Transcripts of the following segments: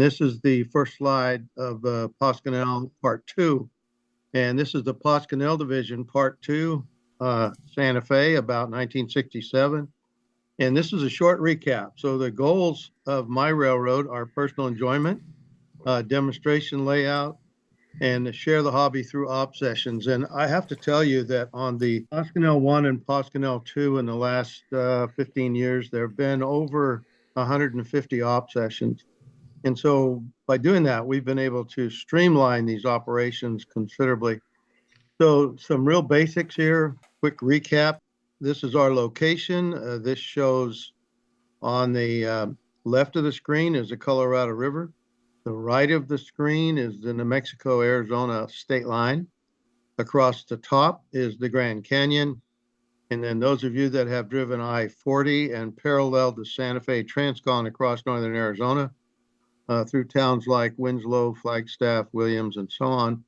This is the first slide of Poscanel Part 2. And this is the Poscanel Division Part 2, Santa Fe, about 1967. And this is a short recap. So the goals of my railroad are personal enjoyment, demonstration layout, and to share the hobby through op sessions. And I have to tell you that on the Poscanel 1 and Poscanel 2 in the last 15 years, there have been over 150 op sessions. And so by doing that, we've been able to streamline these operations considerably. So some real basics here, quick recap. This is our location. This shows on the left of the screen is the Colorado River. The right of the screen is the New Mexico-Arizona state line. Across the top is the Grand Canyon. And then those of you that have driven I-40 and paralleled the Santa Fe Transcon across northern Arizona, through towns like Winslow, Flagstaff, Williams, and so on.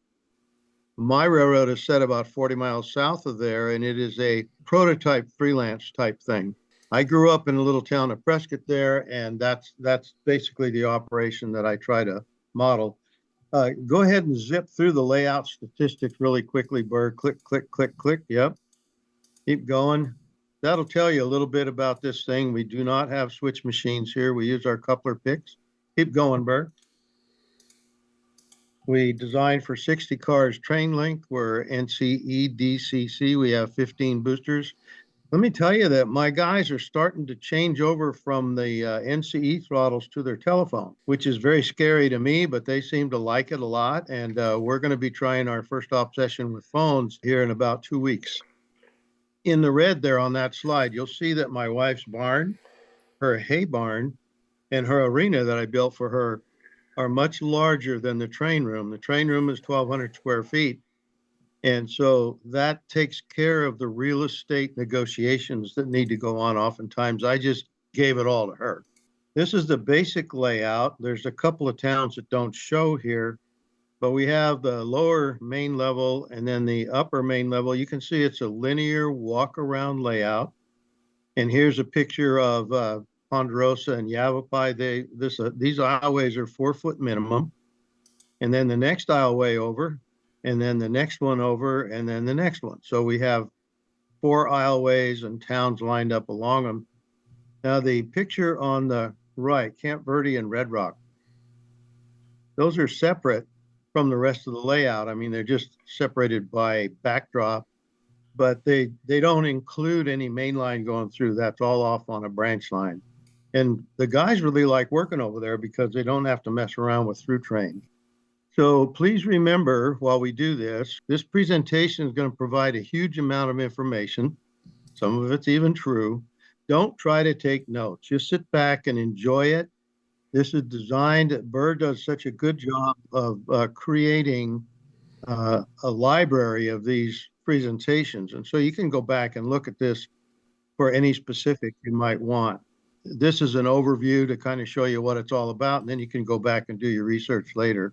My railroad is set about 40 miles south of there, and it is a prototype freelance type thing. I grew up in a little town of Prescott there, and that's basically the operation that I try to model. Go ahead and zip through the layout statistics really quickly, Burr. Click, click, click, click. Yep. Keep going. That'll tell you a little bit about this thing. We do not have switch machines here. We use our coupler picks. Keep going, Bert. We designed for 60 cars train length. We're NCE, DCC. We have 15 boosters. Let me tell you that my guys are starting to change over from the NCE throttles to their telephone, which is very scary to me, but they seem to like it a lot. And we're going to be trying our first op session with phones here in about 2 weeks. In the red there on that slide, you'll see that my wife's barn, her hay barn, and her arena that I built for her are much larger than the train room. The train room is 1,200 square feet. And so that takes care of the real estate negotiations that need to go on. Oftentimes, I just gave it all to her. This is the basic layout. There's a couple of towns that don't show here, but we have the lower main level and then the upper main level. You can see it's a linear walk around layout. And here's a picture of Ponderosa and Yavapai. These aisleways are 4 foot minimum. And then the next aisleway over, and then the next one over, and then the next one. So we have 4 aisleways and towns lined up along them. Now the picture on the right, Camp Verde and Red Rock, those are separate from the rest of the layout. I mean, they're just separated by backdrop, but they don't include any main line going through. That's all off on a branch line. And the guys really like working over there because they don't have to mess around with through train. So please remember, while we do this presentation is going to provide a huge amount of information. Some of it's even true. Don't try to take notes. Just sit back and enjoy it. This is designed, Burr does such a good job of creating a library of these presentations. And so you can go back and look at this for any specific you might want. This is an overview to kind of show you what it's all about, and then you can go back and do your research later.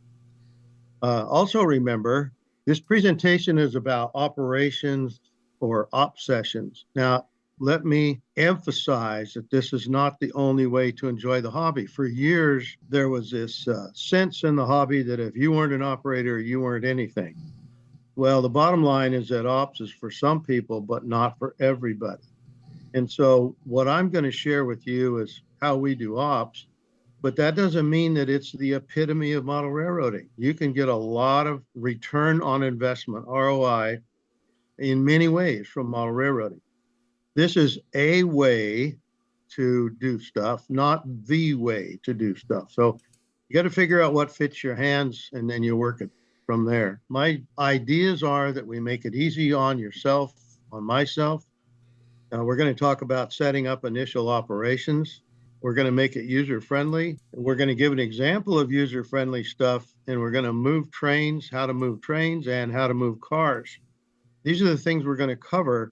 Also remember, this presentation is about operations or op sessions. Now, let me emphasize that this is not the only way to enjoy the hobby. For years, there was this sense in the hobby that if you weren't an operator, you weren't anything. Well, the bottom line is that ops is for some people, but not for everybody. And so what I'm going to share with you is how we do ops, but that doesn't mean that it's the epitome of model railroading. You can get a lot of return on investment, ROI, in many ways from model railroading. This is a way to do stuff, not the way to do stuff. So you got to figure out what fits your hands, and then you work it from there. My ideas are that we make it easy on yourself, on myself. We're going to talk about setting up initial operations. We're going to make it user-friendly. We're going to give an example of user-friendly stuff, and we're going to move trains, how to move trains, and how to move cars. These are the things we're going to cover.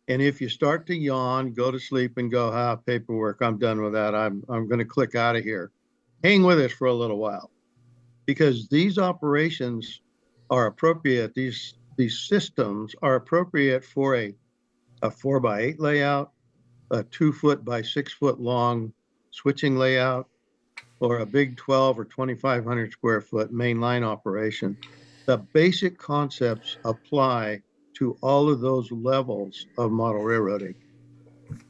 And if you start to yawn, go to sleep and go, paperwork, I'm done with that. I'm going to click out of here. Hang with us for a little while, because these operations are appropriate. These systems are appropriate for a 4x8 layout, a 2 foot by 6 foot long switching layout, or a big 12 or 2,500 square foot main line operation. The basic concepts apply to all of those levels of model railroading.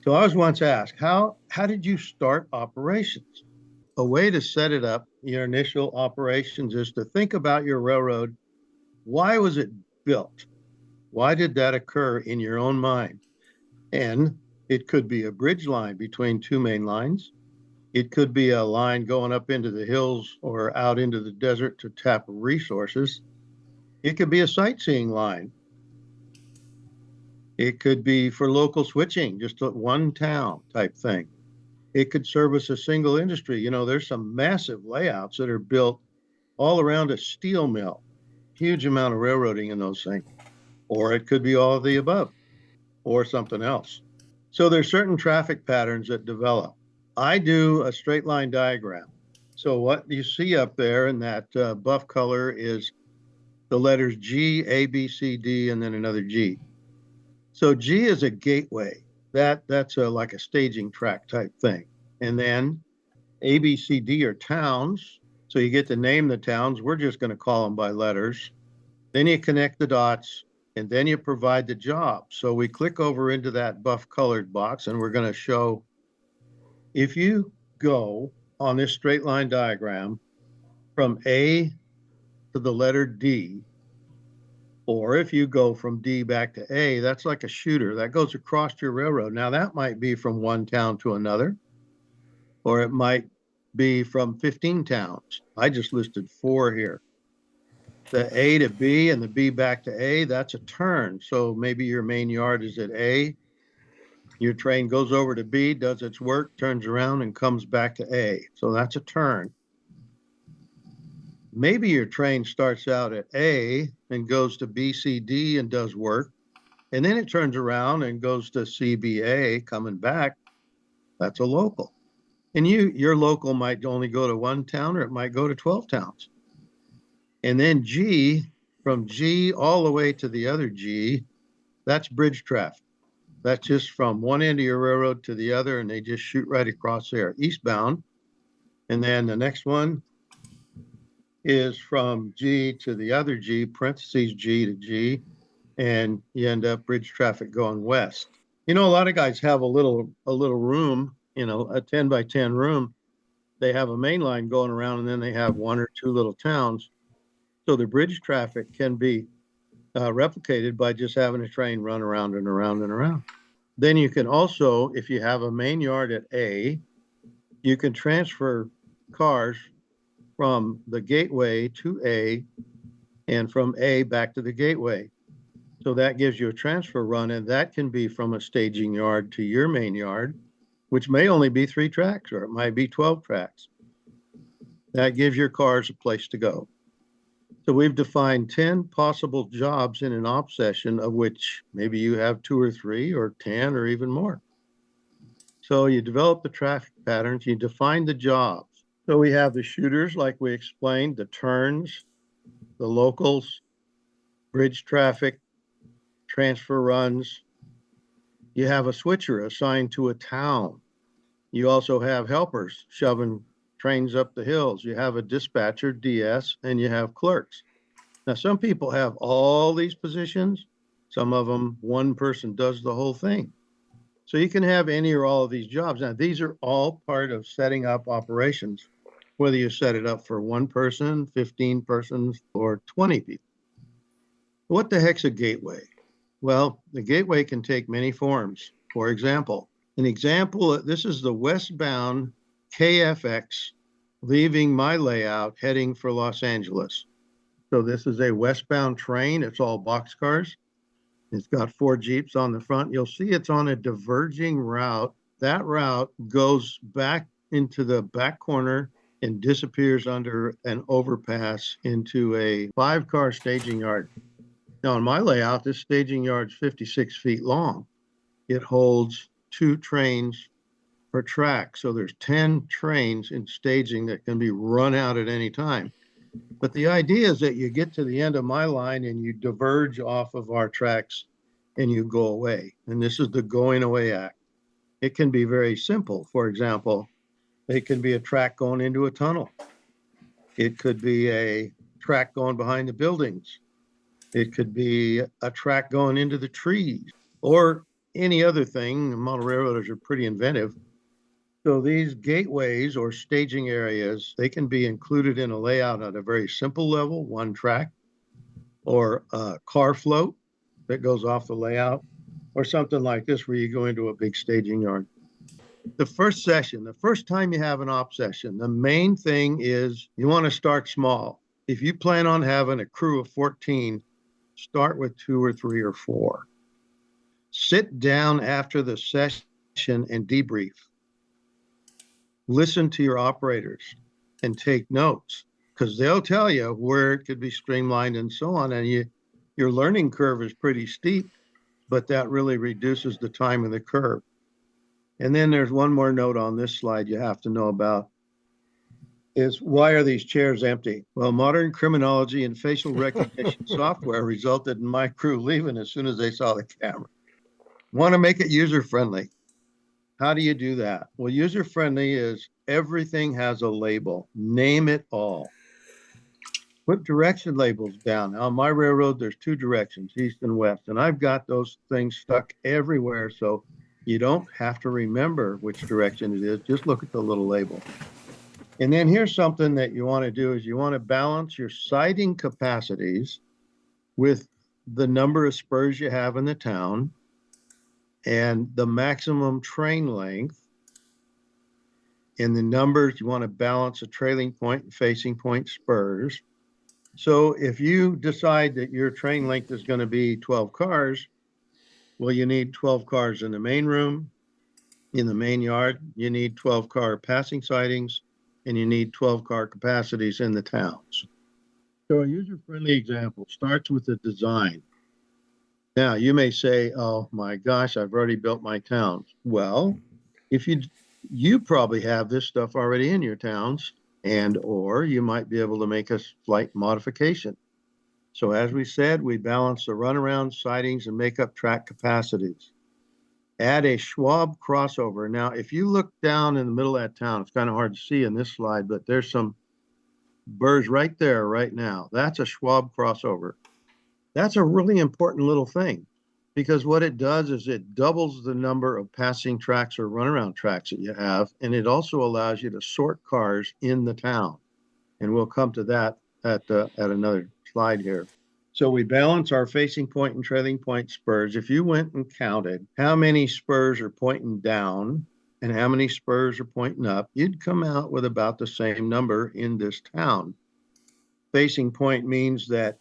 So I was once asked, how did you start operations? A way to set it up, your initial operations, is to think about your railroad. Why was it built? Why did that occur in your own mind? And it could be a bridge line between two main lines. It could be a line going up into the hills or out into the desert to tap resources. It could be a sightseeing line. It could be for local switching, just one town type thing. It could service a single industry. You know, there's some massive layouts that are built all around a steel mill, huge amount of railroading in those things. Or it could be all of the above or something else. So there's certain traffic patterns that develop. I do a straight line diagram. So what you see up there in that buff color is the letters G, A, B, C, D, and then another G. So G is a gateway. That's like a staging track type thing. And then A, B, C, D are towns. So you get to name the towns. We're just going to call them by letters. Then you connect the dots, and then you provide the job. So we click over into that buff colored box, and we're going to show, if you go on this straight line diagram from A to the letter D, or if you go from D back to A, that's like a shooter that goes across your railroad. Now that might be from one town to another, or it might be from 15 towns. I just listed 4 here. The A to B and the B back to A, that's a turn. So maybe your main yard is at A. Your train goes over to B, does its work, turns around and comes back to A. So that's a turn. Maybe your train starts out at A and goes to B, C, D and does work. And then it turns around and goes to CBA coming back. That's a local. And your local might only go to one town or it might go to 12 towns. And then G, from G all the way to the other G, that's bridge traffic. That's just from one end of your railroad to the other, and they just shoot right across there, eastbound. And then the next one is from G to the other G, parentheses G to G, and you end up bridge traffic going west. You know, a lot of guys have a little room, you know, a 10 by 10 room. They have a main line going around, and then they have 1 or 2 little towns. So the bridge traffic can be replicated by just having a train run around and around and around. Then you can also, if you have a main yard at A, you can transfer cars from the gateway to A and from A back to the gateway. So that gives you a transfer run, and that can be from a staging yard to your main yard, which may only be 3 tracks or it might be 12 tracks. That gives your cars a place to go. So we've defined 10 possible jobs in an op session, of which maybe you have 2 or 3 or 10 or even more. So you develop the traffic patterns, you define the jobs. So we have the shooters, like we explained, the turns, the locals, bridge traffic, transfer runs. You have a switcher assigned to a town. You also have helpers shoving trains up the hills. You have a dispatcher, DS, and you have clerks. Now, some people have all these positions. Some of them, one person does the whole thing. So you can have any or all of these jobs. Now, these are all part of setting up operations, whether you set it up for 1 person, 15 persons, or 20 people. What the heck's a gateway? Well, the gateway can take many forms. For example, this is the westbound KFX leaving my layout heading for Los Angeles. So this is a westbound train. It's all boxcars. It's got 4 Jeeps on the front. You'll see it's on a diverging route. That route goes back into the back corner and disappears under an overpass into a 5-car staging yard. Now, in my layout, this staging yard's 56 feet long. It holds 2 trains per track. So there's 10 trains in staging that can be run out at any time. But the idea is that you get to the end of my line and you diverge off of our tracks and you go away. And this is the going away act. It can be very simple. For example, It can be a track going into a tunnel. It could be a track going behind the buildings. It could be a track going into the trees or any other thing. Model railroaders are pretty inventive. So these gateways or staging areas, they can be included in a layout at a very simple level, one track, or a car float that goes off the layout, or something like this where you go into a big staging yard. The first session, the first time you have an op session, the main thing is you want to start small. If you plan on having a crew of 14, start with 2 or 3 or 4. Sit down after the session and debrief. Listen to your operators and take notes, because they'll tell you where it could be streamlined and so on. And your learning curve is pretty steep, but that really reduces the time of the curve. And then there's one more note on this slide you have to know about is why are these chairs empty? Well, modern criminology and facial recognition software resulted in my crew leaving as soon as they saw the camera. Want to make it user-friendly. How do you do that? Well, user-friendly is everything has a label. Name it all. Put direction labels down. On my railroad, there's 2 directions, east and west, and I've got those things stuck everywhere, so you don't have to remember which direction it is. Just look at the little label. And then here's something that you want to do is you want to balance your siding capacities with the number of spurs you have in the town and the maximum train length. In the numbers, you want to balance a trailing point and facing point spurs. So if you decide that your train length is going to be 12 cars, well, you need 12 cars in the main room, in the main yard, you need 12 car passing sidings, and you need 12 car capacities in the towns. So a user-friendly example starts with the design. Now, you may say, oh my gosh, I've already built my towns. Well, if you probably have this stuff already in your towns, and or you might be able to make a slight modification. So as we said, we balance the runaround sidings and make up track capacities. Add a Schwab crossover. Now, if you look down in the middle of that town, it's kind of hard to see in this slide, but there's some burrs right there right now. That's a Schwab crossover. That's a really important little thing, because what it does is it doubles the number of passing tracks or runaround tracks that you have, and it also allows you to sort cars in the town. And we'll come to that at another slide here. So we balance our facing point and trailing point spurs. If you went and counted how many spurs are pointing down and how many spurs are pointing up, you'd come out with about the same number in this town. Facing point means that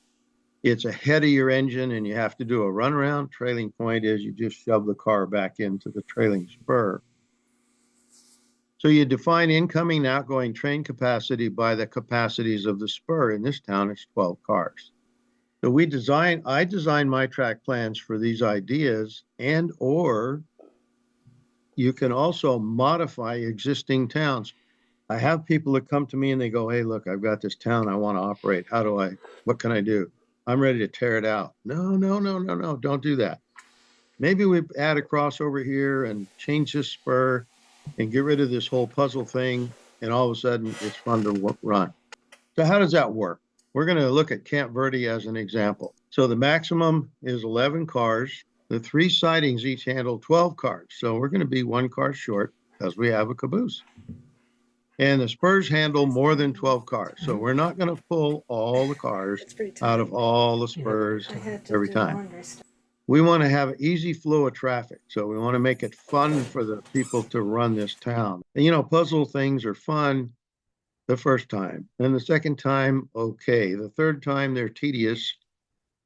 it's ahead of your engine and you have to do a runaround. Trailing point is you just shove the car back into the trailing spur. So you define incoming and outgoing train capacity by the capacities of the spur. In this town, it's 12 cars. So I design my track plans for these ideas, and or you can also modify existing towns. I have people that come to me and they go, hey, look, I've got this town I want to operate. What can I do? I'm ready to tear it out. No, don't do that. Maybe we add a crossover here and change this spur and get rid of this whole puzzle thing, and all of a sudden it's fun to run. So how does that work? We're going to look at Camp Verde as an example. So the maximum is 11 cars. The 3 sidings each handle 12 cars. So we're going to be 1 car short because we have a caboose. And the spurs handle more than 12 cars. So we're not going to pull all the cars out of all the spurs every time. We want to have easy flow of traffic. So we want to make it fun for the people to run this town. And, puzzle things are fun the first time. Then the second time, okay. The third time, they're tedious.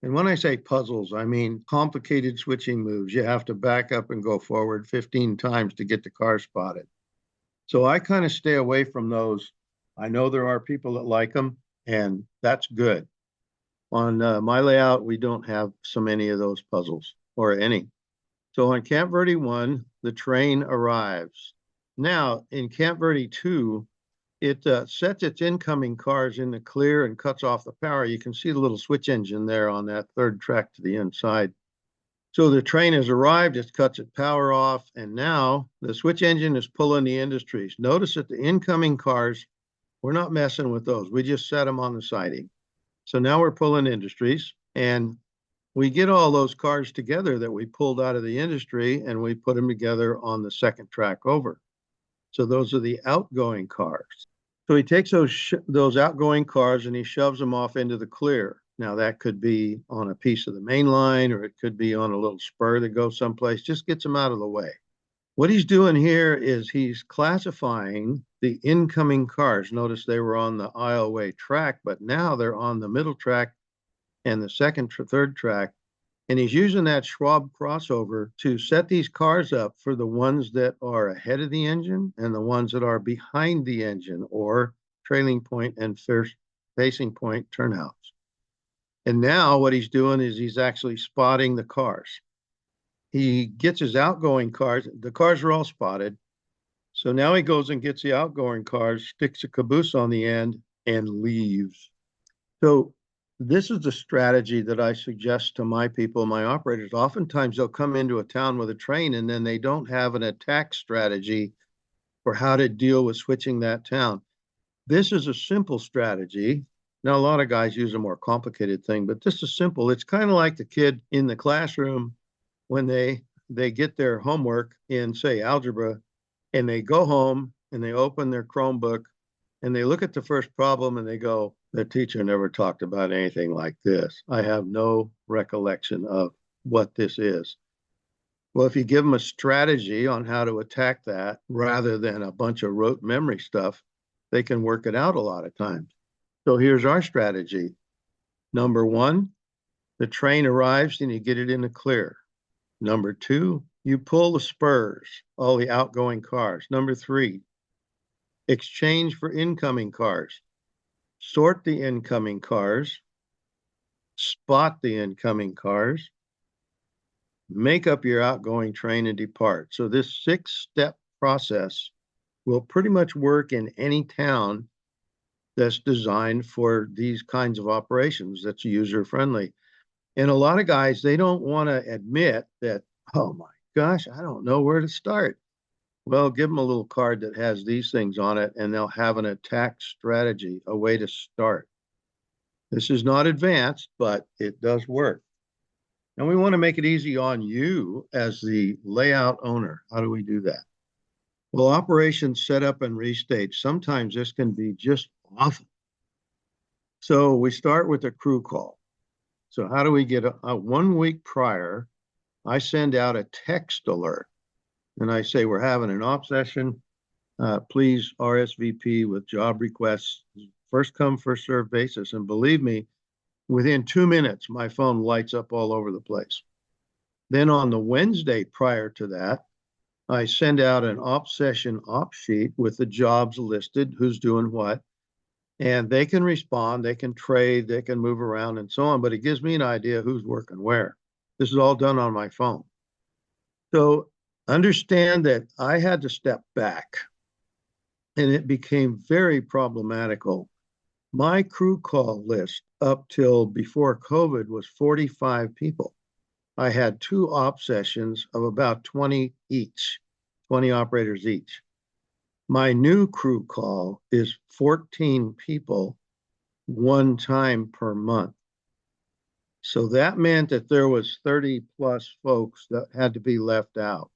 And when I say puzzles, I mean complicated switching moves. You have to back up and go forward 15 times to get the car spotted. So I kind of stay away from those. I know there are people that like them, and that's good. On my layout, we don't have so many of those puzzles, or any. So on Camp Verde 1, the train arrives. Now, in Camp Verde 2, it sets its incoming cars in the clear and cuts off the power. You can see the little switch engine there on that third track to the inside. So the train has arrived, it cuts its power off, and now the switch engine is pulling the industries. Notice that the incoming cars, we're not messing with those. We just set them on the siding. So now we're pulling industries, and we get all those cars together that we pulled out of the industry, and we put them together on the second track over. So those are the outgoing cars. So he takes those outgoing cars and he shoves them off into the clear. Now that could be on a piece of the main line, or it could be on a little spur that goes someplace. Just gets them out of the way. What he's doing here is he's classifying the incoming cars. Notice they were on the aisleway track, but now they're on the middle track and the third track. And he's using that Schwab crossover to set these cars up for the ones that are ahead of the engine and the ones that are behind the engine, or trailing point and facing point turnouts. And now what he's doing is he's actually spotting the cars. He gets his outgoing cars. The cars are all spotted. So now he goes and gets the outgoing cars, sticks a caboose on the end, and leaves. So this is the strategy that I suggest to my people, my operators. Oftentimes they'll come into a town with a train and then they don't have an attack strategy for how to deal with switching that town. This is a simple strategy. Now, a lot of guys use a more complicated thing, but this is simple. It's kind of like the kid in the classroom when they get their homework in, say, algebra, and they go home and they open their Chromebook and they look at the first problem and they go, the teacher never talked about anything like this. I have no recollection of what this is. Well, if you give them a strategy on how to attack that rather than a bunch of rote memory stuff, they can work it out a lot of times. So here's our strategy. Number one, the train arrives and you get it in the clear. Number two, you pull the spurs, all the outgoing cars. Number three, exchange for incoming cars. Sort the incoming cars, spot the incoming cars, make up your outgoing train and depart. So this 6-step process will pretty much work in any town that's designed for these kinds of operations, that's user-friendly. And a lot of guys, they don't want to admit that, oh my gosh, I don't know where to start. Well, give them a little card that has these things on it, and they'll have an attack strategy, a way to start. This is not advanced, but it does work. And we want to make it easy on you as the layout owner. How do we do that? Well, operations setup and restage, sometimes this can be just awful. So we start with a crew call. So how do we get a 1 week prior, I send out a text alert. And I say, we're having an op session. Please RSVP with job requests, first come, first served basis. And believe me, within 2 minutes, my phone lights up all over the place. Then on the Wednesday prior to that, I send out an op session op sheet with the jobs listed, who's doing what. And they can respond, they can trade, they can move around and so on. But it gives me an idea who's working where. This is all done on my phone. So understand that I had to step back, and it became very problematical. My crew call list up till before COVID was 45 people. I had 2 op sessions of about 20 each, 20 operators each. My new crew call is 14 people, 1 time per month. So that meant that there was 30 plus folks that had to be left out.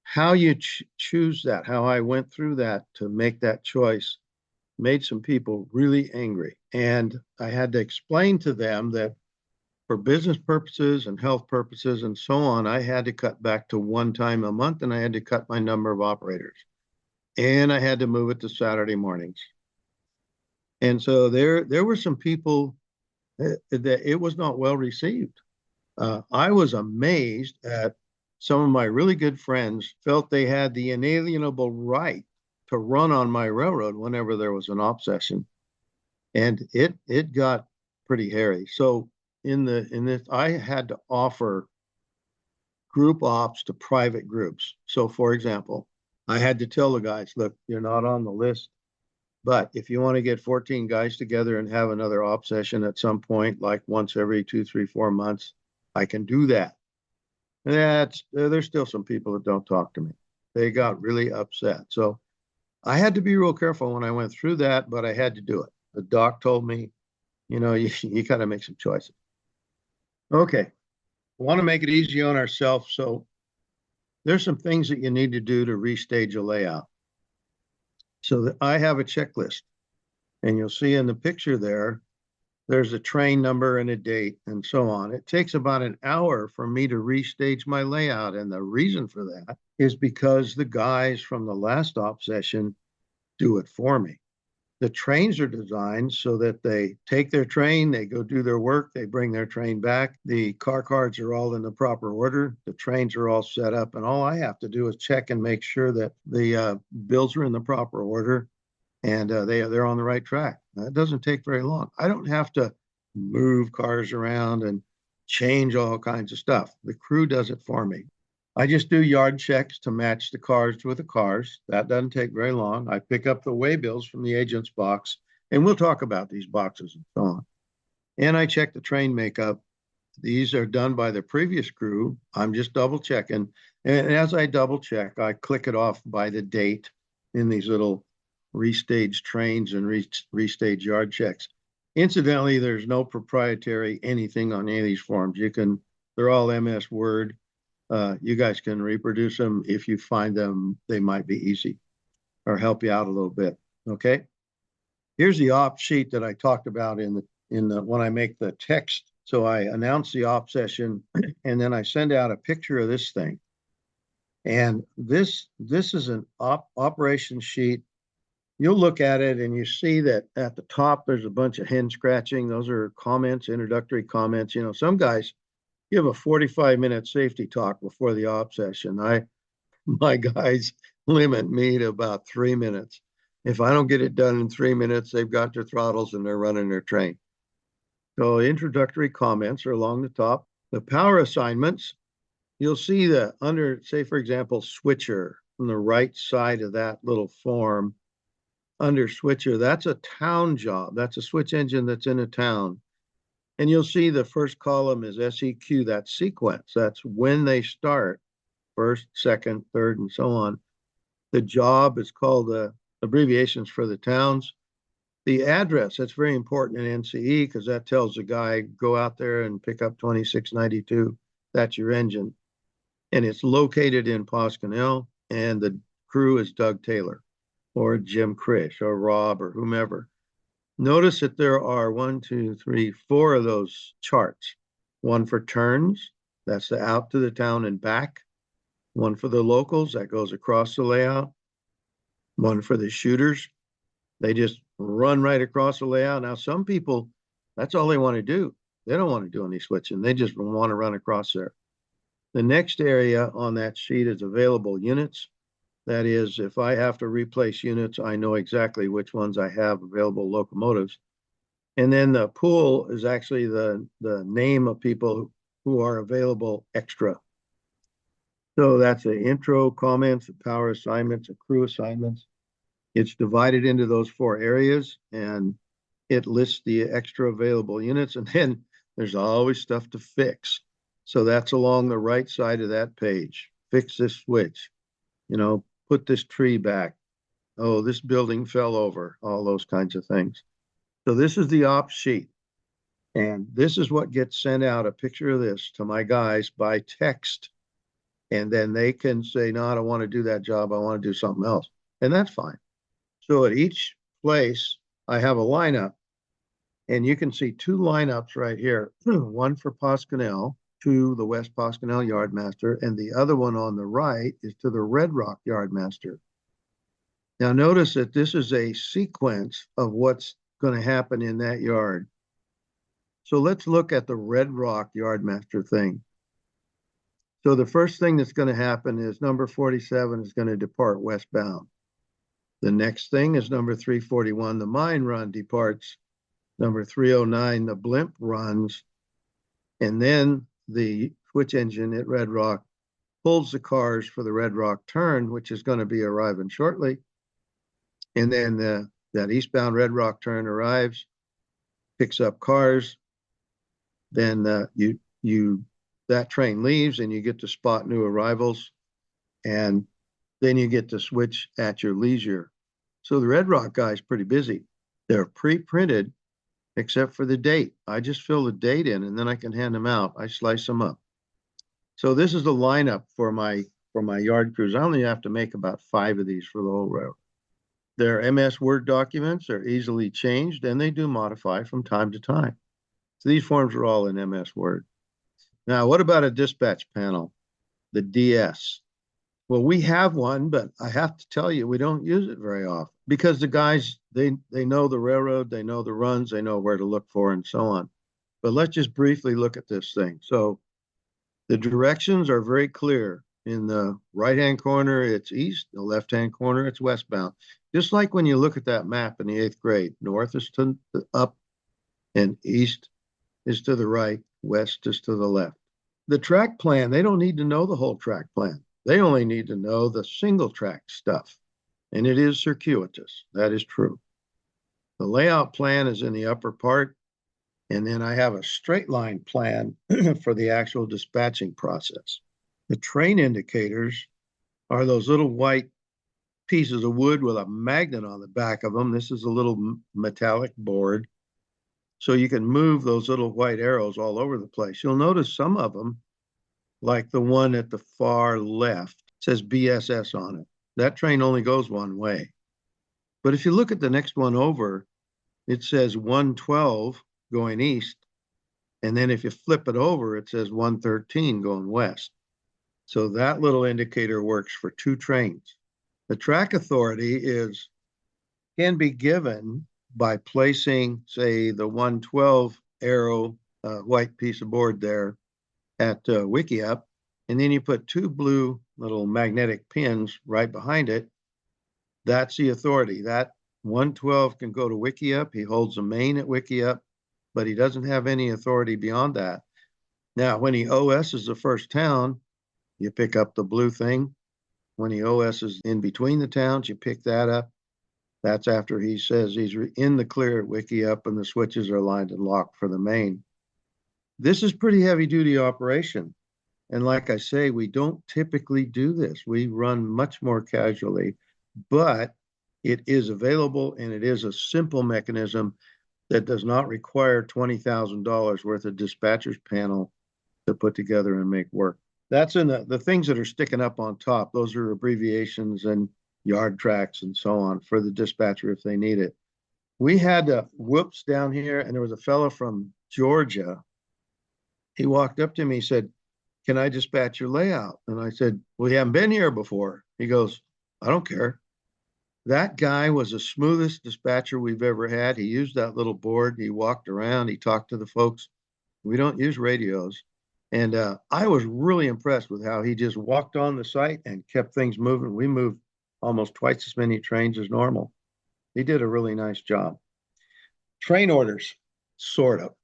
How you choose that, how I went through that to make that choice, made some people really angry. And I had to explain to them that for business purposes and health purposes and so on, I had to cut back to 1 time a month, and I had to cut my number of operators. And I had to move it to Saturday mornings. And so there were some people that it was not well received. I was amazed at some of my really good friends felt they had the inalienable right to run on my railroad whenever there was an op session. And it got pretty hairy. So in this, I had to offer group ops to private groups. So for example, I had to tell the guys, look, you're not on the list, but if you want to get 14 guys together and have another op session at some point, like once every 2, 3, 4 months, I can do that. There's still some people that don't talk to me. They got really upset. So I had to be real careful when I went through that, but I had to do it. The doc told me, you got to make some choices. Okay. Want to make it easy on ourselves. So there's some things that you need to do to restage a layout. So I have a checklist, and you'll see in the picture there's a train number and a date and so on. It takes about an hour for me to restage my layout. And the reason for that is because the guys from the last op session do it for me. The trains are designed so that they take their train, they go do their work, they bring their train back. The car cards are all in the proper order. The trains are all set up, and all I have to do is check and make sure that the bills are in the proper order and they're on the right track. That doesn't take very long. I don't have to move cars around and change all kinds of stuff. The crew does it for me. I just do yard checks to match the cars with the cars. That doesn't take very long. I pick up the weigh bills from the agent's box, and we'll talk about these boxes and so on. And I check the train makeup. These are done by the previous crew. I'm just double checking. And as I double check, I click it off by the date in these little restage trains and restage yard checks. Incidentally, there's no proprietary anything on any of these forms. They're all MS Word. You guys can reproduce them. If you find them, they might be easy or help you out a little bit. Okay. Here's the op sheet that I talked about in the when I make the text. So I announce the op session, and then I send out a picture of this thing. And this is an operation sheet. You'll look at it and you see that at the top there's a bunch of hen scratching. Those are comments, introductory comments. Some guys give a 45-minute safety talk before the op session. My guys limit me to about 3 minutes. If I don't get it done in 3 minutes, they've got their throttles and they're running their train. So introductory comments are along the top. The power assignments, you'll see that under, say, for example, switcher on the right side of that little form, under switcher, that's a town job. That's a switch engine that's in a town. And you'll see the first column is SEQ, that's sequence. That's when they start, first, second, third, and so on. The job is called the abbreviations for the towns. The address, that's very important in NCE because that tells the guy, go out there and pick up 2692. That's your engine. And it's located in Poscanel, and the crew is Doug Taylor or Jim Krish or Rob or whomever. Notice that there are 4 of those charts. One for turns, that's the out to the town and back. One for the locals, that goes across the layout. One for the shooters, they just run right across the layout. Now, some people, that's all they want to do. They don't want to do any switching. They just want to run across there. The next area on that sheet is available units. That is, if I have to replace units, I know exactly which ones I have available locomotives. And then the pool is actually the name of people who are available extra. So that's the intro comments, the power assignments, the crew assignments. It's divided into those 4 areas, and it lists the extra available units. And then there's always stuff to fix. So that's along the right side of that page. Fix this switch, put this tree back. Oh, this building fell over, all those kinds of things. So this is the ops sheet. And this is what gets sent out, a picture of this to my guys by text. And then they can say, no, I don't want to do that job. I want to do something else. And that's fine. So at each place, I have a lineup. And you can see 2 lineups right here. One for Poscanel to the West Poscanel Yardmaster, and the other one on the right is to the Red Rock Yardmaster. Now notice that this is a sequence of what's going to happen in that yard. So let's look at the Red Rock Yardmaster thing. So the first thing that's going to happen is number 47 is going to depart westbound. The next thing is number 341, the mine run departs. Number 309, the blimp runs. And then the switch engine at Red Rock pulls the cars for the Red Rock turn, which is going to be arriving shortly. And then that eastbound Red Rock turn arrives, picks up cars. Then you that train leaves and you get to spot new arrivals, and then you get to switch at your leisure. So the Red Rock guy is pretty busy. They're pre-printed except for the date. I just fill the date in and then I can hand them out. I slice them up. So this is the lineup for my yard crews. I only have to make about 5 of these for the whole road. They're MS Word documents. They're easily changed, and they do modify from time to time. So these forms are all in MS Word. Now, what about a dispatch panel, the DS? Well, we have one, but I have to tell you, we don't use it very often because the guys, they know the railroad, they know the runs, they know where to look for and so on. But let's just briefly look at this thing. So the directions are very clear. In the right-hand corner, it's east. The left-hand corner, it's westbound. Just like when you look at that map in the 8th grade, north is to the up and east is to the right, west is to the left. The track plan, they don't need to know the whole track plan. They only need to know the single track stuff. And it is circuitous. That is true. The layout plan is in the upper part. And then I have a straight line plan for the actual dispatching process. The train indicators are those little white pieces of wood with a magnet on the back of them. This is a little metallic board. So you can move those little white arrows all over the place. You'll notice some of them, like the one at the far left, says BSS on it. That train only goes one way. But if you look at the next one over, it says 112 going east. And then if you flip it over, it says 113 going west. So that little indicator works for 2 trains. The track authority can be given by placing, say, the 112 arrow white piece of board there at Wickiup, and then you put 2 blue little magnetic pins right behind it. That's the authority. That 112 can go to Wickiup. He holds the main at Wickiup, but he doesn't have any authority beyond that. Now, when he OS's the first town, you pick up the blue thing. When he OS's in between the towns, you pick that up. That's after he says he's in the clear at Wickiup and the switches are lined and locked for the main. This is pretty heavy duty operation. And like I say, we don't typically do this. We run much more casually, but it is available and it is a simple mechanism that does not require $20,000 worth of dispatcher's panel to put together and make work. That's in the things that are sticking up on top. Those are abbreviations and yard tracks and so on for the dispatcher if they need it. We had whoops down here, and there was a fellow from Georgia. He walked up to me, he said, "Can I dispatch your layout?" And I said, "We haven't been here before." He goes, "I don't care." That guy was the smoothest dispatcher we've ever had. He used that little board. He walked around. He talked to the folks. We don't use radios. And I was really impressed with how he just walked on the site and kept things moving. We moved almost twice as many trains as normal. He did a really nice job. Train orders, sort of.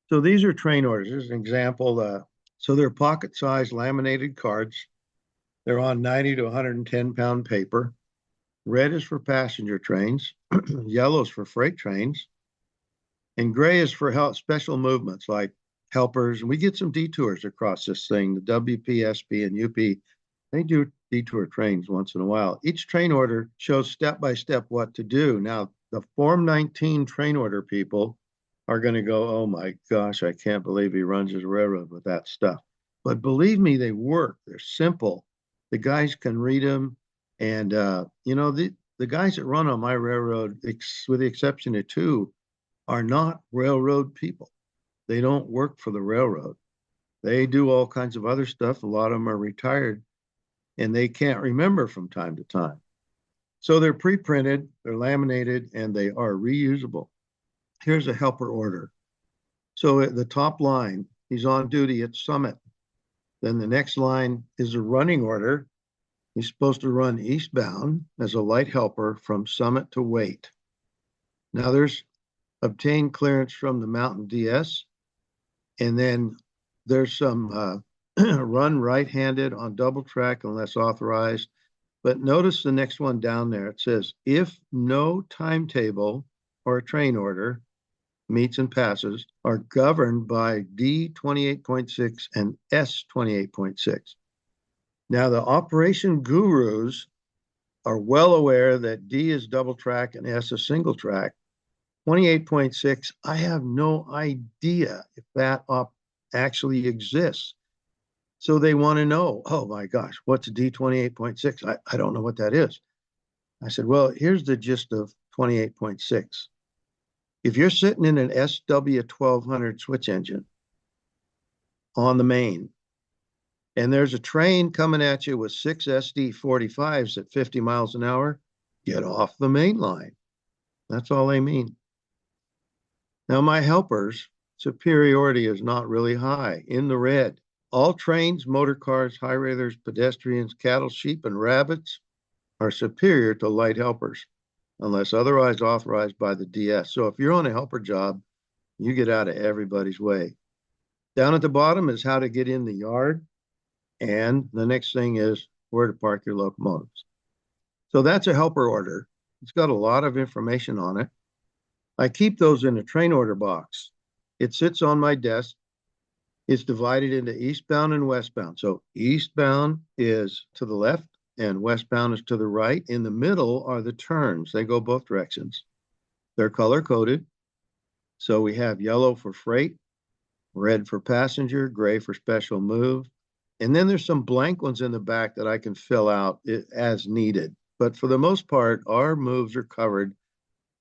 So these are train orders. Here's an example. So they're pocket-sized laminated cards. They're on 90 to 110-pound paper. Red is for passenger trains. Yellow is for freight trains. And gray is for special movements like helpers. And we get some detours across this thing. The WP, SP, and UP, they do detour trains once in a while. Each train order shows step-by-step what to do. Now, the Form 19 train order people are going to go, "Oh my gosh, I can't believe he runs his railroad with that stuff." But believe me, they work. They're simple. The guys can read them. And, the guys that run on my railroad, with the exception of 2, are not railroad people. They don't work for the railroad. They do all kinds of other stuff. A lot of them are retired, and they can't remember from time to time. So they're pre-printed, they're laminated, and they are reusable. Here's a helper order. So at the top line, he's on duty at Summit. Then the next line is a running order. He's supposed to run eastbound as a light helper from Summit to Waite. Now there's obtained clearance from the Mountain DS, and then there's some run right-handed on double track unless authorized. But notice the next one down there. It says, if no timetable or a train order meets and passes are governed by D 28.6 and S 28.6. Now, the operation gurus are well aware that D is double track and S is single track. 28.6, I have no idea if that actually exists. So they want to know, oh my gosh, what's D 28.6? I don't know what that is. I said, well, here's the gist of 28.6. If you're sitting in an SW1200 switch engine on the main, and there's a train coming at you with 6 SD45s at 50 miles an hour, get off the main line. That's all they mean. Now, my helpers, superiority is not really high, in the red. All trains, motor cars, high railers, pedestrians, cattle, sheep, and rabbits are superior to light helpers, unless otherwise authorized by the DS. So if you're on a helper job, you get out of everybody's way. Down at the bottom is how to get in the yard. And the next thing is where to park your locomotives. So that's a helper order. It's got a lot of information on it. I keep those in a train order box. It sits on my desk. It's divided into eastbound and westbound. So eastbound is to the left and westbound is to the right. In the middle are the turns. They go both directions. They're color coded. So we have yellow for freight, red for passenger, gray for special move. And then there's some blank ones in the back that I can fill out as needed. But for the most part, our moves are covered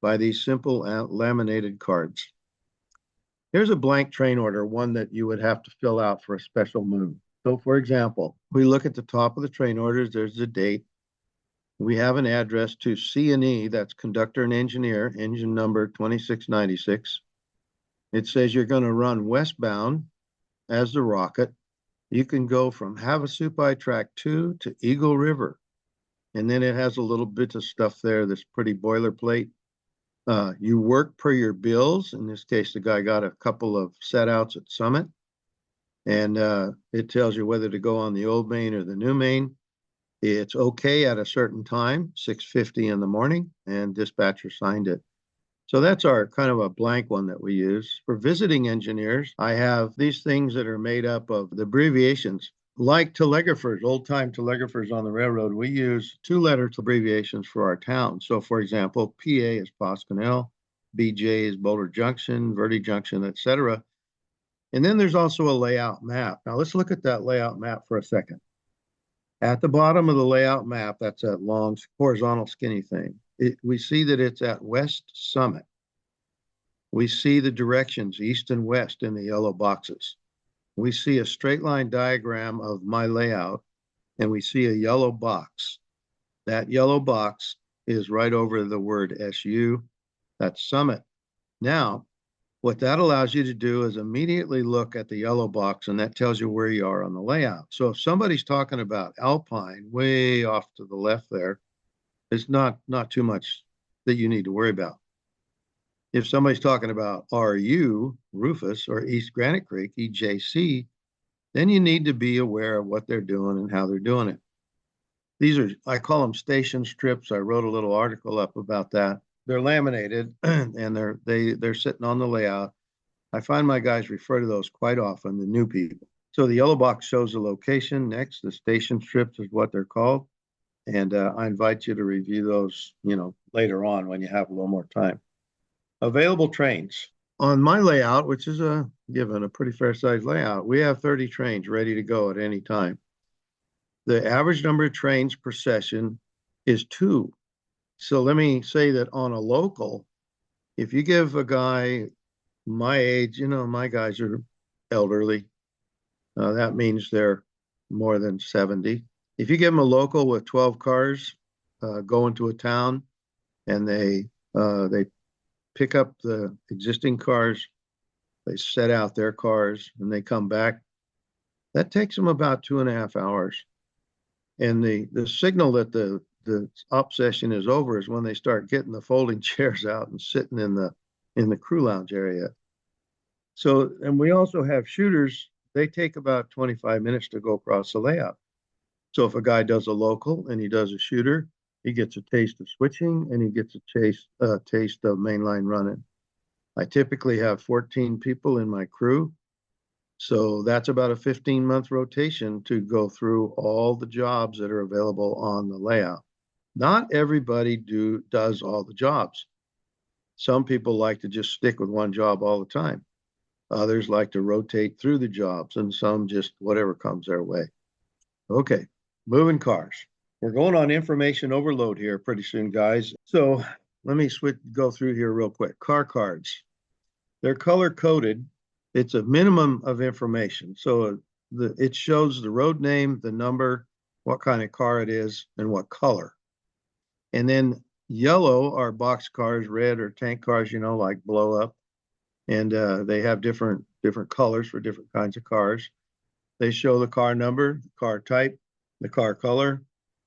by these simple laminated cards. Here's a blank train order, one that you would have to fill out for a special move. So for example, we look at the top of the train orders, there's the date. We have an address to C&E, that's conductor and engineer, engine number 2696. It says you're going to run westbound as the rocket. You can go from Havasupai Track 2 to Eagle River. And then it has a little bit of stuff there that's pretty boilerplate. You work per your bills. In this case, the guy got a couple of set outs at Summit. And it tells you whether to go on the old main or the new main. It's okay at a certain time, 6:50 in the morning, and dispatcher signed it. So that's our kind of a blank one that we use. For visiting engineers, I have these things that are made up of the abbreviations. Like telegraphers, old-time telegraphers on the railroad, we use two-letter abbreviations for our town. So, for example, PA is Poscanel, BJ is Boulder Junction, Verde Junction, etc. And then there's also a layout map. Now, let's look at that layout map for a second. At the bottom of the layout map, that's that long, horizontal, skinny thing. We see that it's at West Summit. We see the directions east and west in the yellow boxes. We see a straight line diagram of my layout, and we see a yellow box. That yellow box is right over the word SU. That's Summit. Now, what that allows you to do is immediately look at the yellow box, and that tells you where you are on the layout. So if somebody's talking about Alpine way off to the left there, it's not too much that you need to worry about. If somebody's talking about RU, Rufus, or East Granite Creek, EJC, then you need to be aware of what they're doing and how they're doing it. These are, I call them station strips. I wrote a little article up about that. They're laminated and they're sitting on the layout. I find my guys refer to those quite often, the new people. So the yellow box shows the location. Next, the station strips is what they're called. And I invite you to review those, later on when you have a little more time. Available trains. On my layout, which is given a pretty fair sized layout, we have 30 trains ready to go at any time. The average number of trains per session is 2. So let me say that on a local, if you give a guy my age, my guys are elderly. That means they're more than 70. If you give them a local with 12 cars going to a town, and they pick up the existing cars, they set out their cars, and they come back, that takes them about 2.5 hours. And the signal that the op session is over is when they start getting the folding chairs out and sitting in the crew lounge area. So, and we also have shooters. They take about 25 minutes to go across the layout. So if a guy does a local and he does a shooter, he gets a taste of switching and he gets a taste of mainline running. I typically have 14 people in my crew. So that's about a 15-month rotation to go through all the jobs that are available on the layout. Not everybody does all the jobs. Some people like to just stick with one job all the time. Others like to rotate through the jobs, and some just whatever comes their way. Okay, moving cars. We're going on information overload here pretty soon, guys. So let me go through here real quick. Car cards. They're color coded. It's a minimum of information. So it shows the road name, the number, what kind of car it is, and what color. And then yellow are box cars, red are tank cars, like blow up. And they have different colors for different kinds of cars. They show the car number, the car type, the car color,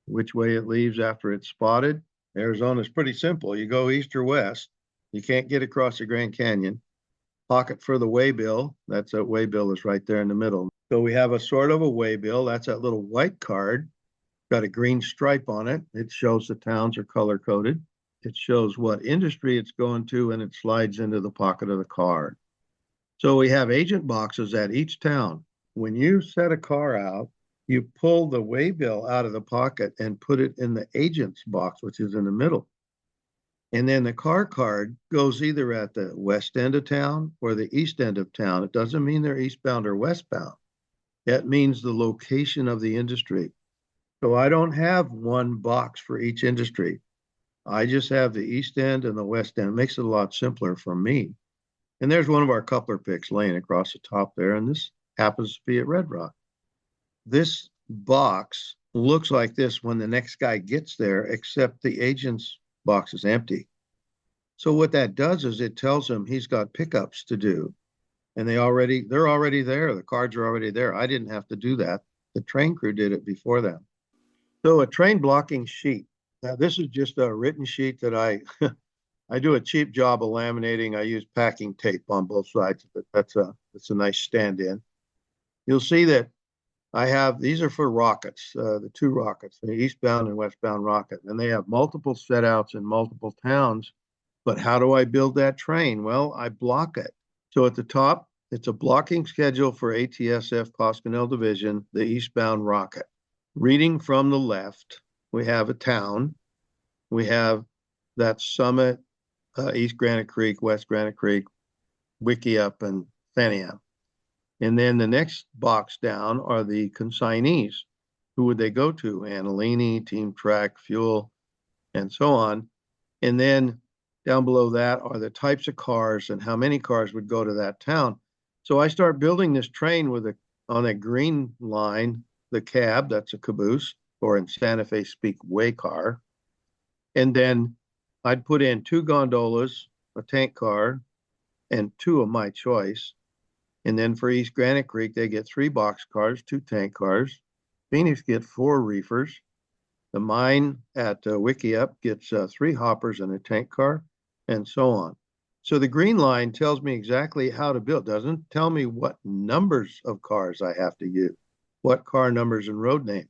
which way it leaves after it's spotted. Arizona's pretty simple. You go east or west. You can't get across the Grand Canyon. Pocket for the waybill. That waybill is right there in the middle. So we have a sort of a waybill. That's that little white card. Got a green stripe on it. It shows the towns are color coded. It shows what industry it's going to, and it slides into the pocket of the card. So we have agent boxes at each town. When you set a car out, you pull the waybill out of the pocket and put it in the agent's box, which is in the middle. And then the car card goes either at the west end of town or the east end of town. It doesn't mean they're eastbound or westbound. That means the location of the industry. So I don't have one box for each industry. I just have the east end and the west end. It makes it a lot simpler for me. And there's one of our coupler picks laying across the top there, and this happens to be at Red Rock. This box looks like this when the next guy gets there, except the agent's box is empty. So what that does is it tells him he's got pickups to do. And they're already there. The cards are already there. I didn't have to do that. The train crew did it before them. So a train blocking sheet. Now this is just a written sheet that I do a cheap job of laminating. I use packing tape on both sides. That's a nice stand-in. You'll see that I have, these are for rockets, the two rockets, the eastbound and westbound rocket, and they have multiple setouts in multiple towns. But how do I build that train? Well, I block it. So at the top, it's a blocking schedule for ATSF Pasquinel Division, the eastbound rocket. Reading from the left, we have a town. We have that Summit, East Granite Creek, West Granite Creek, Wickiup, and Faniam. And then the next box down are the consignees. Who would they go to? Annalini, Team Track, Fuel, and so on. And then down below that are the types of cars and how many cars would go to that town. So I start building this train on a green line, the cab, that's a caboose, or in Santa Fe speak, way car. And then I'd put in 2 gondolas, a tank car, and 2 of my choice. And then for East Granite Creek, they get 3 box cars, 2 tank cars. Phoenix gets 4 reefers. The mine at Wickiup gets 3 hoppers and a tank car, and so on. So the green line tells me exactly how to build. Doesn't tell me what numbers of cars I have to use, what car numbers and road name.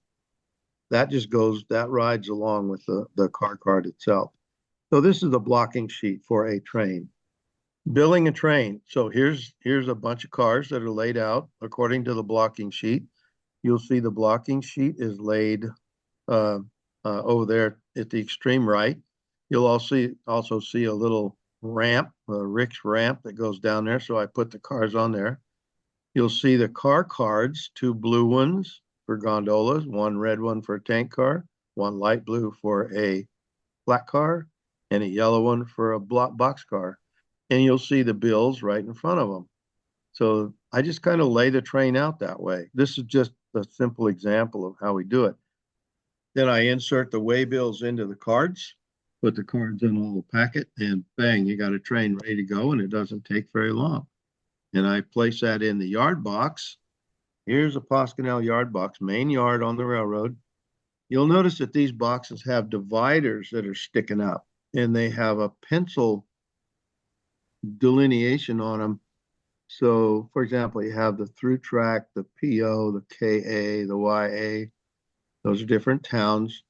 That rides along with the car card itself. So this is the blocking sheet for a train. Building a train. So here's a bunch of cars that are laid out according to the blocking sheet. You'll see the blocking sheet is laid over there at the extreme right. You'll also see a little ramp, a Rick's ramp that goes down there. So I put the cars on there. You'll see the car cards, 2 blue ones for gondolas, 1 red one for a tank car, 1 light blue for a flat car, and a yellow one for a box car. And you'll see the bills right in front of them. So I just kind of lay the train out that way. This is just a simple example of how we do it. Then I insert the waybills into the cards, put the cards in a little packet, and bang, you got a train ready to go, and it doesn't take very long. And I place that in the yard box. Here's a Pasquinel yard box, main yard on the railroad. You'll notice that these boxes have dividers that are sticking up, and they have a pencil delineation on them. So, for example, you have the through track, the PO, the KA, the YA. Those are different towns.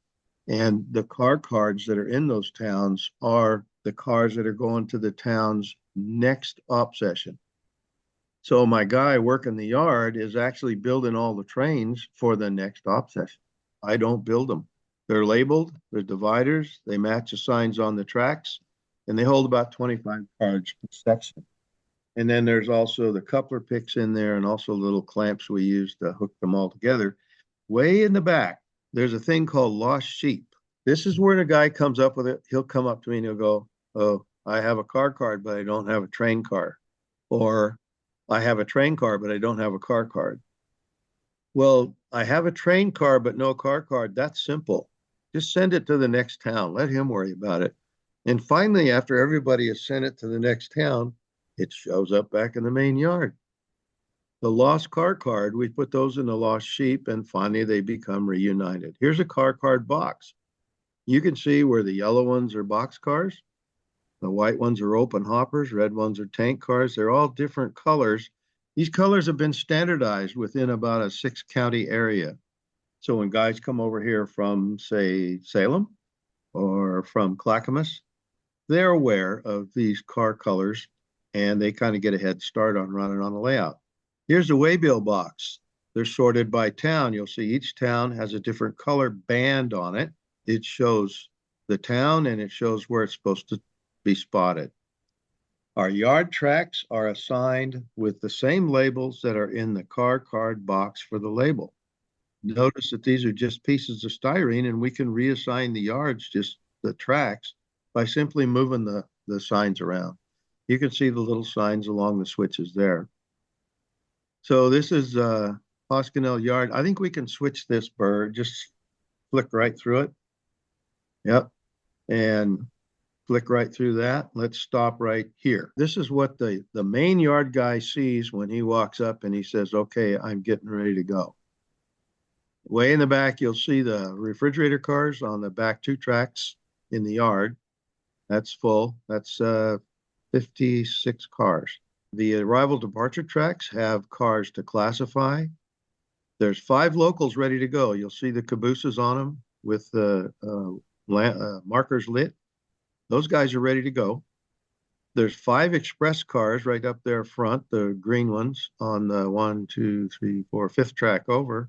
And the car cards that are in those towns are the cars that are going to the towns next op session. So my guy working the yard is actually building all the trains for the next op session. I don't build them. They're labeled, they're dividers, they match the signs on the tracks, and they hold about 25 cards per section. And then there's also the coupler picks in there and also little clamps we use to hook them all together. Way in the back, there's a thing called lost sheep. This is where the guy comes up with it. He'll come up to me and he'll go, "Oh, I have a car card, but I don't have a train car." Or I have a train car, but I don't have a car card. Well, I have a train car, but no car card. That's simple. Just send it to the next town. Let him worry about it. And finally, after everybody has sent it to the next town, it shows up back in the main yard. The lost car card, we put those in the lost sheep, and finally they become reunited. Here's a car card box. You can see where the yellow ones are box cars, the white ones are open hoppers, red ones are tank cars. They're all different colors. These colors have been standardized within about a 6-county area. So when guys come over here from, say, Salem or from Clackamas, they're aware of these car colors and they kind of get a head start on running on the layout. Here's the waybill box. They're sorted by town. You'll see each town has a different color band on it. It shows the town and it shows where it's supposed to be spotted. Our yard tracks are assigned with the same labels that are in the car card box for the label. Notice that these are just pieces of styrene and we can reassign the yards, just the tracks, by simply moving the signs around. You can see the little signs along the switches there. So this is Hoskinell Yard. I think we can switch this, Burr. Just flick right through it. Yep. And flick right through that. Let's stop right here. This is what the main yard guy sees when he walks up and he says, "Okay, I'm getting ready to go." Way in the back, you'll see the refrigerator cars on the back 2 tracks in the yard. That's full. That's 56 cars. The arrival departure tracks have cars to classify. There's 5 locals ready to go. You'll see the cabooses on them with the markers lit. Those guys are ready to go. There's 5 express cars right up there front, the green ones on the 1, 2, 3, 4, 5th track over.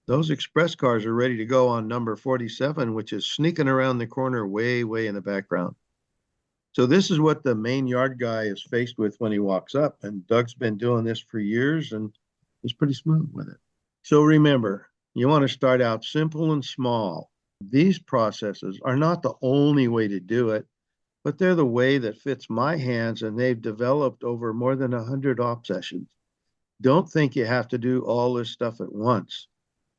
Those express cars are ready to go on number 47, which is sneaking around the corner way, way in the background. So this is what the main yard guy is faced with when he walks up. And Doug's been doing this for years and he's pretty smooth with it. So remember, you want to start out simple and small. These processes are not the only way to do it, but they're the way that fits my hands, and they've developed over more than 100 op sessions. Don't think you have to do all this stuff at once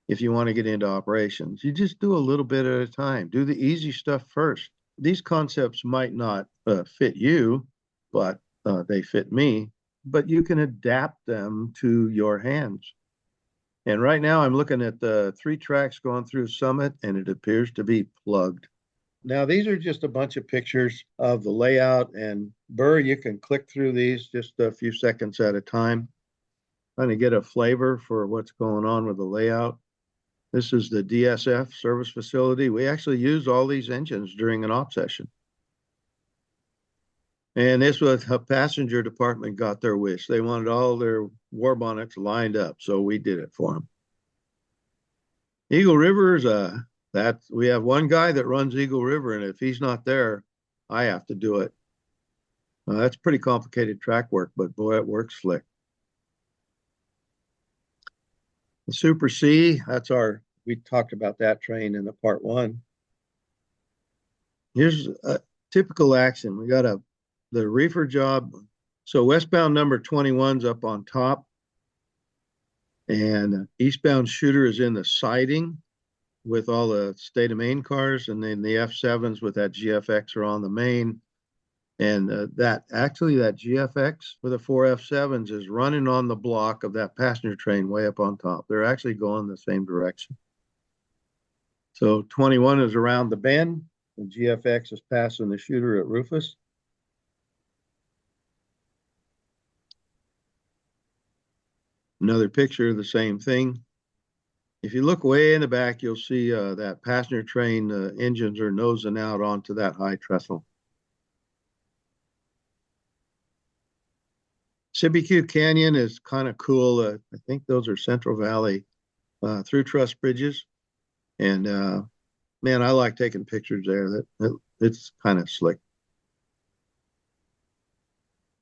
if you want to get into operations. You just do a little bit at a time. Do the easy stuff first. These concepts might not fit you, but they fit me, but you can adapt them to your hands. And right now I'm looking at the 3 tracks going through Summit, and it appears to be plugged. Now, these are just a bunch of pictures of the layout, and Burr, you can click through these just a few seconds at a time, trying to get a flavor for what's going on with the layout. This is the DSF service facility. We actually use all these engines during an op session. And this was a passenger department got their wish. They wanted all their war bonnets lined up, so we did it for them. Eagle River is we have one guy that runs Eagle River, and if he's not there, I have to do it. That's pretty complicated track work, but boy, it works slick. The Super C, we talked about that train in the part 1. Here's a typical action. We got the reefer job. So westbound number 21's up on top, and eastbound shooter is in the siding with all the state of Maine cars, and then the F7s with that GFX are on the main. And that GFX with the 4 F7s is running on the block of that passenger train way up on top. They're actually going the same direction. So 21 is around the bend. The GFX is passing the shooter at Rufus. Another picture of the same thing. If you look way in the back, you'll see that passenger train engines are nosing out onto that high trestle. CBQ Canyon is kind of cool. I think those are Central Valley through truss bridges. And man, I like taking pictures there. It's kind of slick.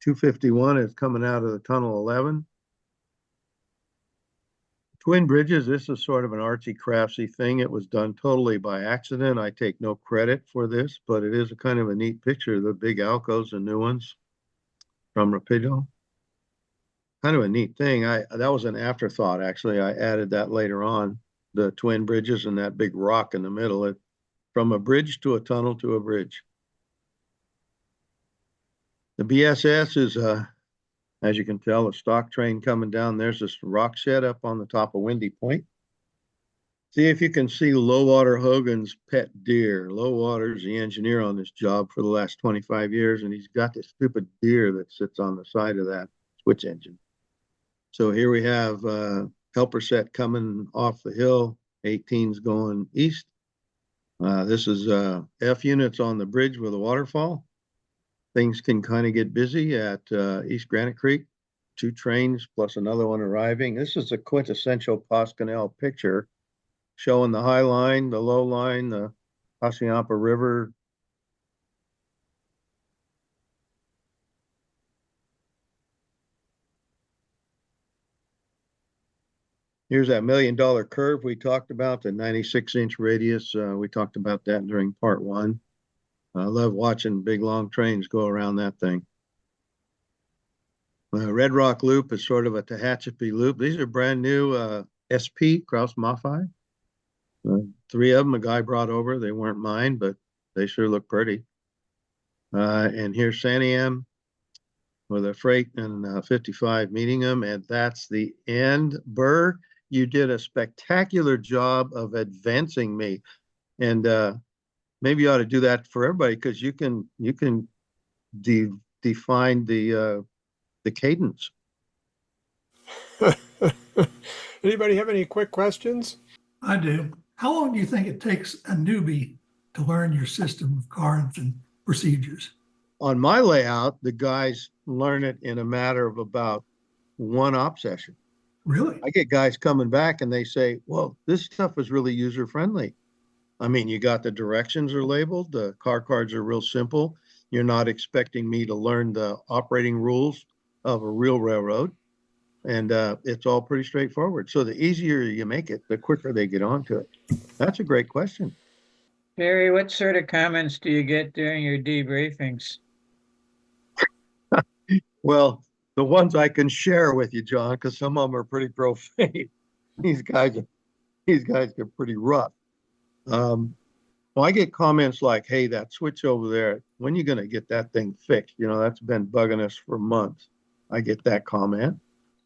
251 is coming out of the tunnel 11. Twin bridges, this is sort of an artsy craftsy thing. It was done totally by accident. I take no credit for this, but it is a kind of a neat picture. The big Alcos and new ones from Rapido. Kind of a neat thing. That was an afterthought, actually. I added that later on, the twin bridges and that big rock in the middle. From a bridge to a tunnel to a bridge. The BSS is, as you can tell, a stock train coming down. There's this rock shed up on the top of Windy Point. See if you can see Lowwater Hogan's pet deer. Lowwater's the engineer on this job for the last 25 years, and he's got this stupid deer that sits on the side of that switch engine. So here we have helper set coming off the hill, 18's going east. This is F units on the bridge with a waterfall. Things can kind of get busy at East Granite Creek. 2 trains plus another one arriving. This is a quintessential Pascanel picture showing the high line, the low line, the Hassayampa River. Here's that $1 million curve we talked about, the 96-inch radius. We talked about that during part 1. I love watching big long trains go around that thing. Red Rock Loop is sort of a Tehachapi loop. These are brand new SP Kraus Maffei. 3 of them a guy brought over. They weren't mine, but they sure look pretty. And here's Santiam with a freight and 55 meeting them, and that's the end. Burr, you did a spectacular job of advancing me, and maybe you ought to do that for everybody, because you can define the cadence. Anybody have any quick questions? I do. How long do you think it takes a newbie to learn your system of cards and procedures? On my layout, the guys learn it in a matter of about 1 op session. Really? I get guys coming back and they say, well, this stuff is really user friendly. I mean, you got the directions are labeled, the car cards are real simple. You're not expecting me to learn the operating rules of a real railroad. And it's all pretty straightforward. So the easier you make it, the quicker they get onto it. That's a great question. Barry, what sort of comments do you get during your debriefings? Well, the ones I can share with you, John, because some of them are pretty profane. These guys are pretty rough. Well, I get comments like, hey, that switch over there, when are you going to get that thing fixed? You know, that's been bugging us for months. I get that comment.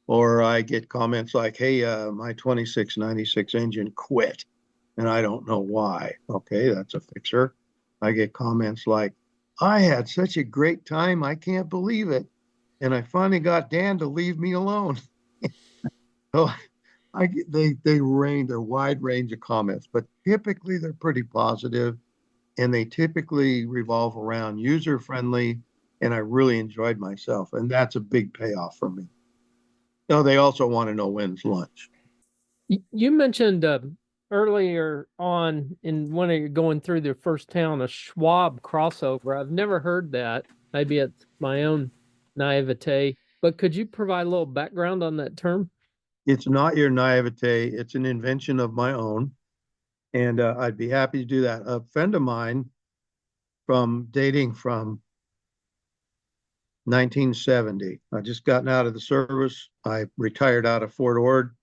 Or I get comments like, hey, my 2696 engine quit and I don't know why. Okay, that's a fixer. I get comments like, I had such a great time, I can't believe it. And I finally got Dan to leave me alone. So they range a wide range of comments, but typically they're pretty positive, and they typically revolve around user friendly, and I really enjoyed myself, and that's a big payoff for me. No, they also want to know when's lunch. You mentioned earlier on in when you're going through the first town, a Schwab crossover. I've never heard that. Maybe it's my own naivete, but could you provide a little background on that term? It's not your naivete. It's an invention of my own, and I'd be happy to do that. A friend of mine dating from 1970. I just gotten out of the service. I retired out of Fort Ord.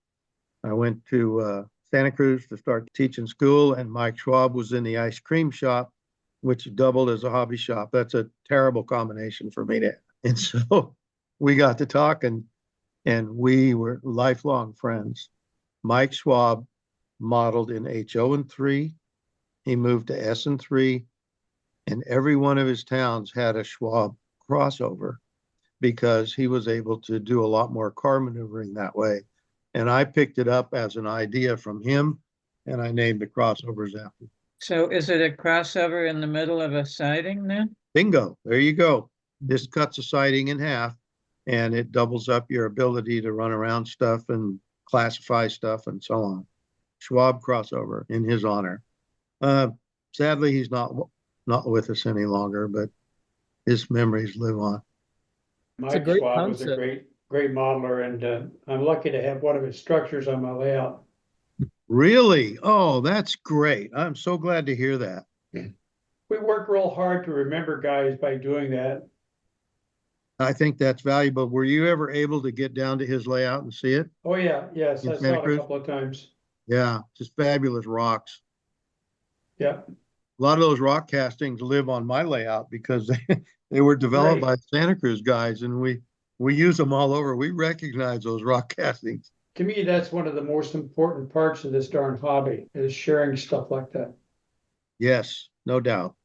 I went to Santa Cruz to start teaching school, and Mike Schwab was in the ice cream shop, which doubled as a hobby shop. That's a terrible combination for me to. And so we got to talking, and we were lifelong friends. Mike Schwab modeled in HO and 3. He moved to S and 3, and every one of his towns had a Schwab crossover because he was able to do a lot more car maneuvering that way. And I picked it up as an idea from him, and I named the crossovers after. So is it a crossover in the middle of a siding then? Bingo, there you go. This cuts a siding in half, and it doubles up your ability to run around stuff and classify stuff and so on. Schwab crossover in his honor. Sadly, he's not with us any longer, but his memories live on. It's a Mike great Schwab was a concept. great modeler, and I'm lucky to have one of his structures on my layout. Really? Oh, that's great. I'm so glad to hear that. We work real hard to remember guys by doing that. I think that's valuable. Were you ever able to get down to his layout and see it? Oh, yeah, yes, In I Santa saw it a Cruz? couple of times. Yeah, just fabulous rocks. Yeah, A lot of those rock castings live on my layout because they were developed by Right. Santa Cruz guys, and we use them all over. We recognize those rock castings. to me, that's one of the most important parts of this darn hobby, is sharing stuff like that. Yes, no doubt.